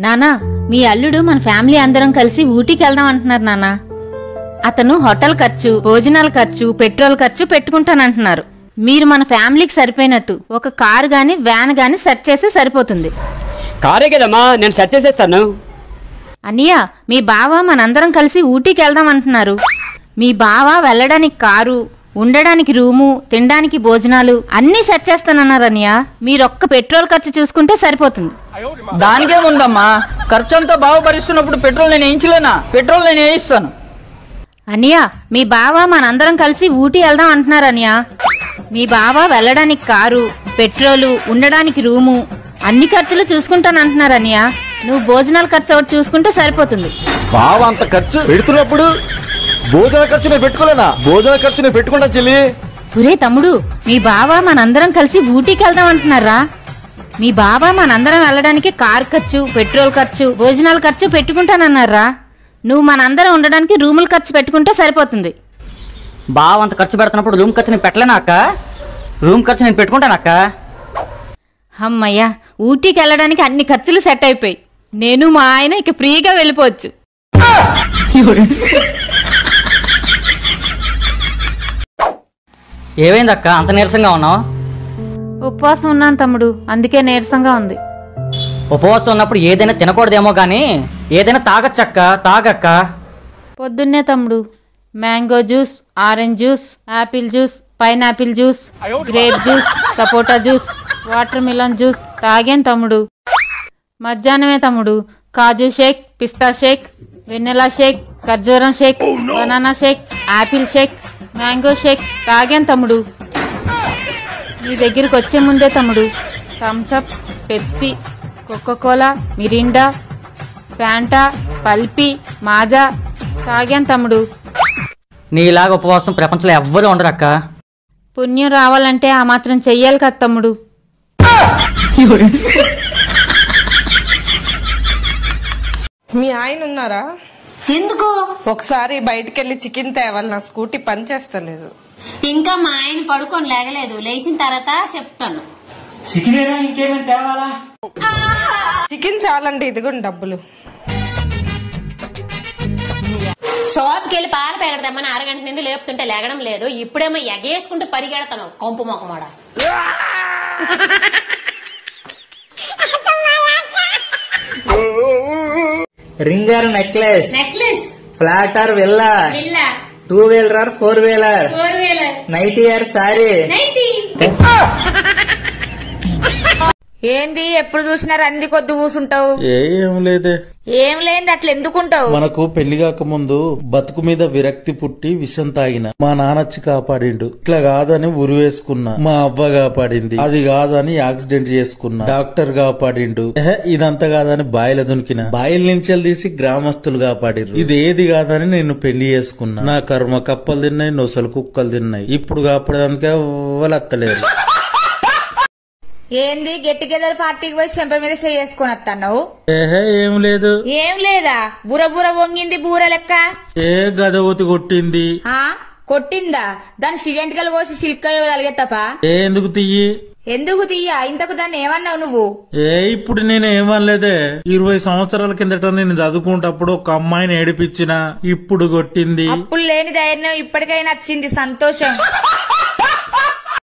నానా, మీ అల్లుడు మన ఫ్యామిలీ అందరం కలిసి ఊటీకి వెళ్దాం అంటున్నారు నానా. అతను హోటల్ ఖర్చు, భోజనాల ఖర్చు, పెట్రోల్ ఖర్చు పెట్టుకుంటానంటున్నారు. మీరు మన ఫ్యామిలీకి సరిపోయినట్టు ఒక కారు గాని వ్యాన్ గాని సెట్ చేస్తే సరిపోతుంది. కారే కదమ్మా, నేను సెట్ చేసేస్తాను. అన్నయ్య, మీ బావ మనందరం కలిసి ఊటీకి వెళ్దాం అంటున్నారు. మీ బావ వెళ్ళడానికి కారు, ఉండడానికి రూము, తినడానికి భోజనాలు అన్ని సెట్ చేస్తానన్నారు అన్నయ్య. మీరొక్క పెట్రోల్ ఖర్చు చూసుకుంటే సరిపోతుంది. దానికేముందమ్మా, ఖర్చు అంతా బావ భరిస్తున్నప్పుడు పెట్రోల్ నేను వేయించలేనా? పెట్రోల్ నేను వేయిస్తాను. అన్నయ్య, మీ బావ మనందరం కలిసి ఊటీ వెళ్దాం అంటున్నారు అన్నయ్య. మీ బావ వెళ్ళడానికి కారు, పెట్రోలు, ఉండడానికి రూము అన్ని ఖర్చులు చూసుకుంటానంటున్నారు అన్నయ్య. నువ్వు భోజనాల ఖర్చు ఒకటి చూసుకుంటే సరిపోతుంది. బావ అంత ఖర్చు పెడుతున్నప్పుడు భోజన ఖర్చు నేను పెట్టుకోలేనా? భోజన ఖర్చు నేను పెట్టుకుంటా చెల్లి. ఒరే తమ్ముడు, మీ బావ మనందరం కలిసి ఊటీకి వెళ్దాం అంటున్నారా? మీ బావ మనందరం వెళ్ళడానికి కార్ ఖర్చు, పెట్రోల్ ఖర్చు, భోజనాల ఖర్చు పెట్టుకుంటానన్నారా? నువ్వు మనందరం ఉండడానికి రూముల ఖర్చు పెట్టుకుంటే సరిపోతుంది. బావ అంత ఖర్చు పెడుతున్నప్పుడు రూమ్ ఖర్చు నేను పెట్టలేనా అక్క? రూమ్ ఖర్చు నేను పెట్టుకుంటానక్క. అమ్మయ్యా, ఊటీకి వెళ్ళడానికి అన్ని ఖర్చులు సెట్ అయిపోయి నేను మా ఆయన ఇక ఫ్రీగా వెళ్ళిపోవచ్చు. ఏమైందక్క అంత నీరసంగా ఉన్నావు? ఉపవాసం ఉన్నాను తమ్ముడు, అందుకే నీరసంగా ఉంది. ఉపవాసం ఉన్నప్పుడు ఏదైనా తినకూడదేమో గానీ ఏదైనా తాగచ్చక్క, తాగక్క. పొద్దున్నే తమ్ముడు mango juice, orange juice, apple juice, pineapple juice, grape juice, sapota juice, watermelon juice తాగాను తమ్ముడు. మధ్యాహ్నమే తమ్ముడు కాజు షేక్, పిస్తా షేక్, వెన్నెలా షేక్, ఖర్జూరం shake, banana shake, apple shake, mango shake తాగాను తమ్ముడు. నీ దగ్గరికి వచ్చే ముందే తమ్ముడు Thums Up, Pepsi, Coca Cola, Mirinda, Fanta, Pulpy, Maaza తాగాను తమ్ముడు. నీలాగా ఉపవాసం ప్రపంచంలో ఎవ్వరూ ఉండరక్క. పుణ్యం రావాలంటే ఆ మాత్రం చెయ్యాలి కదా తమ్ముడు. మీ ఆయన ఉన్నారా? ఎందుకు? ఒకసారి బయటకెళ్ళి చికెన్ తేవాలి, నా స్కూటీ పని చేస్తలేదు. ఇంకా మా ఆయన పడుకొని లేగలేదు, లేచిన తర్వాత చెప్తాను. ఇంకేమైనా తేవాలా? చికెన్ చాలండి, ఇదిగోండి డబ్బులు. షాప్కి వెళ్ళి పాల పెగడతామని అరగంట నుండి లేపుతుంటే లేగడం లేదు, ఇప్పుడేమో ఎగేసుకుంటూ పరిగెడతాను కొంపు మొక్కమాడ. Ring or necklace, flat or villa, 2 wheeler or 4 wheeler, nighty or sari. ఏంది ఎప్పుడు చూసినా రంది కొద్ది కూసుంటావు? ఏం లేదే. ఏం లేని అట్లా ఎందుకుంటావు? మనకు పెళ్లి కాక ముందు బతుకు మీద విరక్తి పుట్టి విషం తాగిన. మా నాన్నచ్చి కాపాడిండు. ఇట్లా కాదని ఉరివేసుకున్నా, మా అవ్వ కాపాడింది. అది కాదని యాక్సిడెంట్ చేసుకున్నా, డాక్టర్ కాపాడిండు. ఇదంతా కాదని బాయిల దునికిన, బాయిల నుంచి తీసి గ్రామస్తులు కాపాడిరు. ఇది ఏది కాదని నేను పెళ్లి చేసుకున్నా. నా కర్మ కప్పలు తిన్నాయి, నొసలు కుక్కలు తిన్నాయి. ఇప్పుడు కాపాడేదానికే ఎవ్వలత్తలేరు. ఏంది గెట్ టుగెదర్ పార్టీకి పోయి చెంప మీద చేసుకొని వస్తావు? ఏం లేదు. ఏం లేదా? బుర బుర వంగింది బూర లెక్క. గదవతి కొట్టింది. కొట్టిందా? దాని సిగెంటికలు కోసి సిల్కగలిగేత్తపా? ఎందుకు తీయి? ఎందుకు తీయ? ఇంతకు దాన్ని ఏమన్నావు నువ్వు? ఇప్పుడు నేను ఏమనలేదే. 20 సంవత్సరాల కిందట నేను చదువుకుంటప్పుడు ఒక అమ్మాయిని ఏడిపించిన, ఇప్పుడు కొట్టింది. అప్పుడు లేని ధైర్యం ఇప్పటికైనా వచ్చింది, సంతోషం.